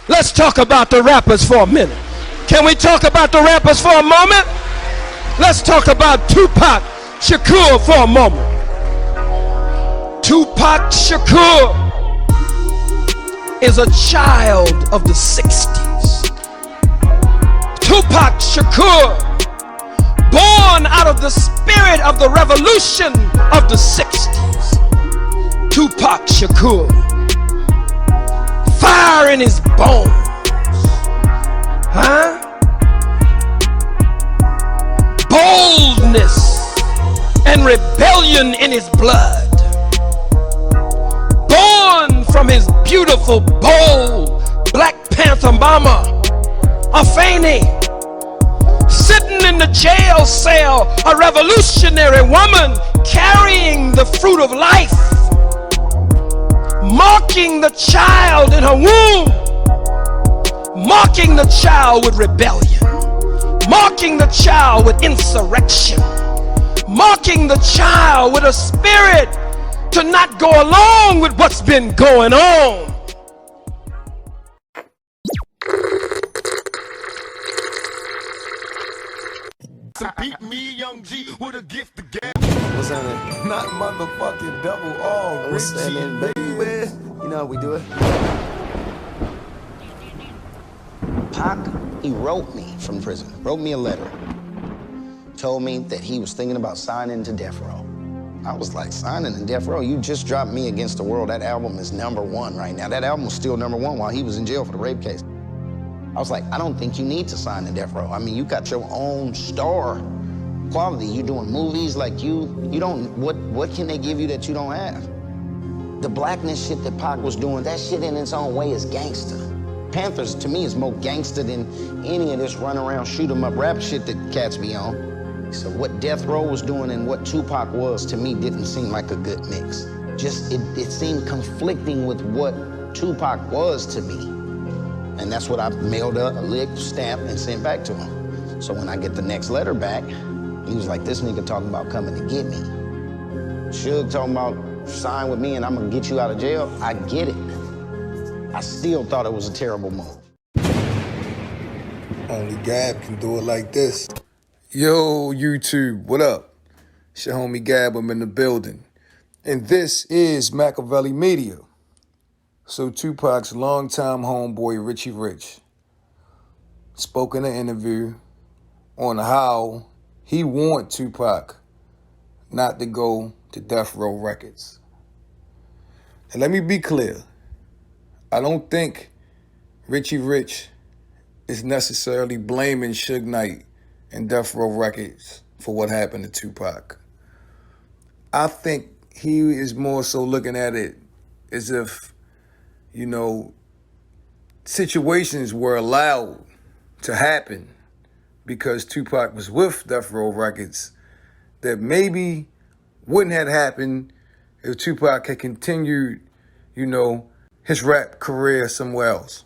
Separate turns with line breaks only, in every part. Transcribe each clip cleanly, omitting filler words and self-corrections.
Let's talk about the rappers for a minute. Can we talk about the rappers for a moment? Let's talk about Tupac Shakur for a moment. Tupac Shakur is a child of the 60s. Tupac Shakur, born out of the spirit of the revolution of the 60s. Tupac Shakur, fire in his bones, boldness and rebellion in his blood. Born from his beautiful, bold Black Panther mama, Afeni, sitting in the jail cell, a revolutionary woman carrying the fruit of life, marking the child in her womb, marking the child with rebellion, marking the child with insurrection, marking the child with a spirit to not go along with what's been going on.
Beat me, young G, with a gift to get.
What's that in?
Not motherfucking double R.
What's that in, baby? You know how we do it.
Pac, he wrote me from prison, wrote me a letter, told me that he was thinking about signing to Death Row. I was like, signing to Death Row? You just dropped Me Against the World. That album is #1 right now. That album was still #1 while he was in jail for the rape case. I was like, I don't think you need to sign to Death Row. I mean, you got your own star quality. You doing movies like you don't, what can they give you that you don't have? The blackness shit that Pac was doing, that shit in its own way is gangster. Panthers, to me, is more gangster than any of this run around, shoot 'em up rap shit that cats be on. So what Death Row was doing and what Tupac was, to me, didn't seem like a good mix. Just, it seemed conflicting with what Tupac was to me. And that's what I mailed up, licked, stamped, and sent back to him. So when I get the next letter back, he was like, this nigga talking about coming to get me. Suge talking about sign with me and I'm gonna get you out of jail. I get it. I still thought it was a terrible move.
Only Gab can do it like this. Yo, YouTube, what up? It's your homie Gab, I'm in the building. And this is MAKAVELI Media. So Tupac's longtime homeboy, Richie Rich, spoke in an interview on how he want Tupac not to go to Death Row Records. And let me be clear. I don't think Richie Rich is necessarily blaming Suge Knight and Death Row Records for what happened to Tupac. I think he is more so looking at it as if, you know, situations were allowed to happen because Tupac was with Death Row Records that maybe wouldn't have happened if Tupac had continued, you know, his rap career somewhere else.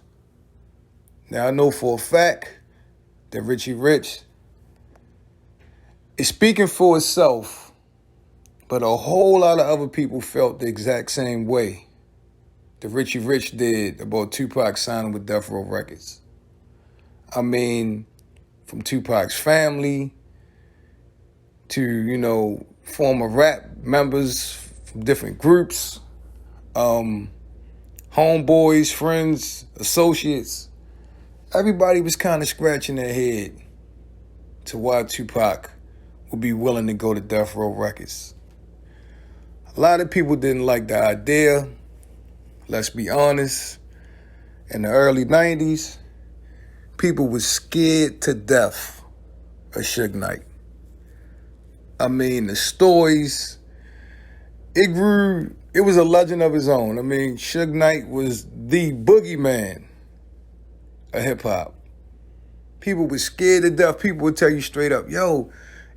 Now, I know for a fact that Richie Rich is speaking for himself, but a whole lot of other people felt the exact same way that Richie Rich did about Tupac signing with Death Row Records. I mean, from Tupac's family to, you know, former rap members from different groups, homeboys, friends, associates, everybody was kind of scratching their head to why Tupac would be willing to go to Death Row Records. A lot of people didn't like the idea. Let's be honest. In the early 90s, people was scared to death of Suge Knight. I mean, the stories, it was a legend of his own. I mean, Suge Knight was the boogeyman of hip-hop. People were scared to death. People would tell you straight up, yo,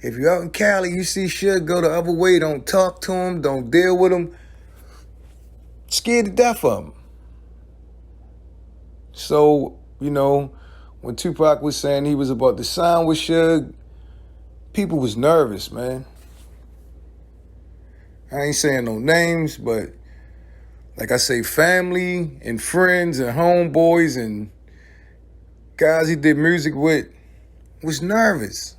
if you're out in Cali, you see Suge, go the other way, don't talk to him, don't deal with him. Scared to death of him. So, you know, when Tupac was saying he was about to sign with Suge, people was nervous, man. I ain't saying no names, but like I say, family and friends and homeboys and guys he did music with was nervous.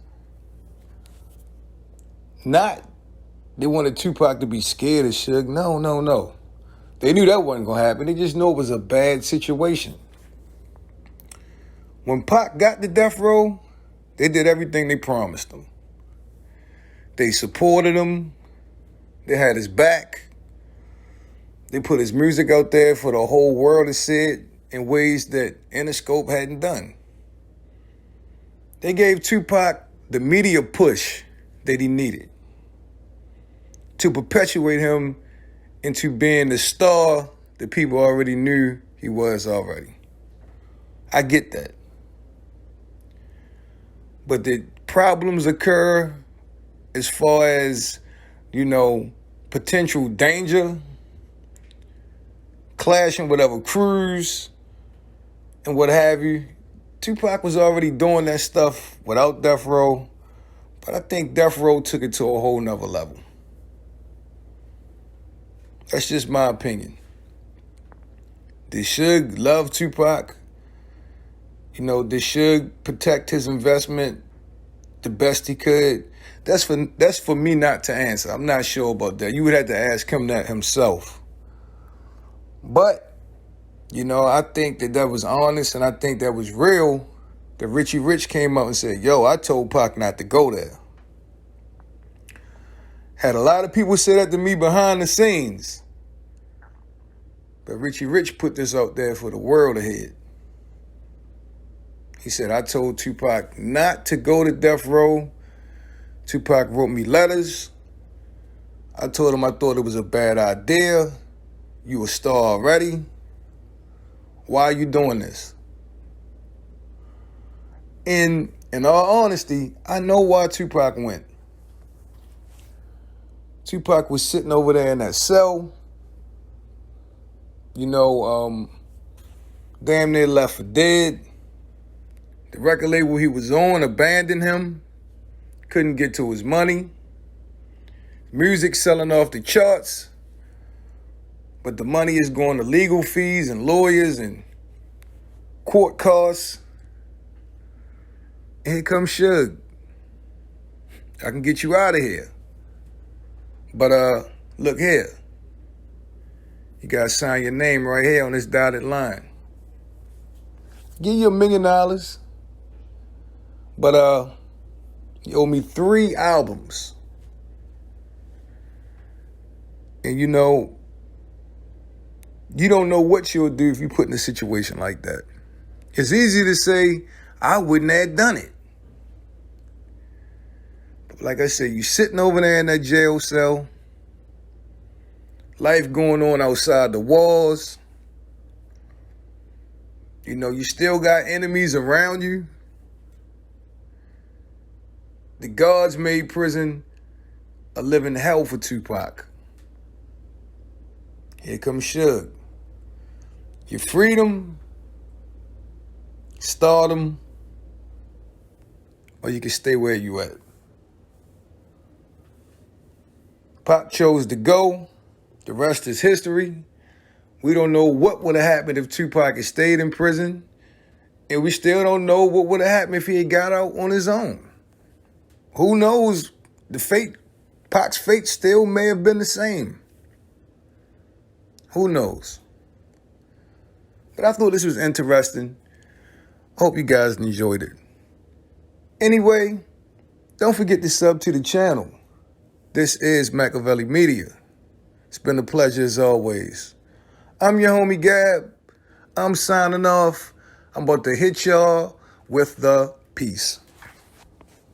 Not they wanted Tupac to be scared of Suge. No. They knew that wasn't going to happen. They just knew it was a bad situation. When Pac got to death row, they did everything they promised him. They supported him. They had his back. They put his music out there for the whole world to see it in ways that Interscope hadn't done. They gave Tupac the media push that he needed to perpetuate him into being the star that people already knew he was already. I get that. But did problems occur as far as, potential danger, clashing with other crews, and what have you? Tupac was already doing that stuff without Death Row, but I think Death Row took it to a whole nother level. That's just my opinion. Did Suge love Tupac? Did Suge protect his investment the best he could? That's for me not to answer. I'm not sure about that. You would have to ask him that himself. But, I think that was honest, and I think that was real, that Richie Rich came out and said, yo, I told Pac not to go there. Had a lot of people say that to me behind the scenes. But Richie Rich put this out there for the world to hear. He said, I told Tupac not to go to death row. Tupac wrote me letters. I told him I thought it was a bad idea. You a star already. Why are you doing this? In all honesty, I know why Tupac went. Tupac was sitting over there in that cell. Damn near left for dead. The record label he was on abandoned him. Couldn't get to his money. Music selling off the charts. But the money is going to legal fees and lawyers and court costs. And here comes Suge. I can get you out of here. But look here. You got to sign your name right here on this dotted line. Give you $1 million. But you owe me 3 albums. And you don't know what you'll do if you put in a situation like that. It's easy to say, I wouldn't have done it. But like I said, you sitting over there in that jail cell. Life going on outside the walls. You still got enemies around you. The guards made prison a living hell for Tupac. Here comes Suge. Your freedom, stardom, or you can stay where you at. Pac chose to go. The rest is history. We don't know what would have happened if Tupac had stayed in prison. And we still don't know what would have happened if he had got out on his own. Who knows? Pac's fate still may have been the same. Who knows? But I thought this was interesting. Hope you guys enjoyed it. Anyway, don't forget to sub to the channel. This is MAKAVELI Media. It's been a pleasure as always. I'm your homie Gab. I'm signing off. I'm about to hit y'all with the peace.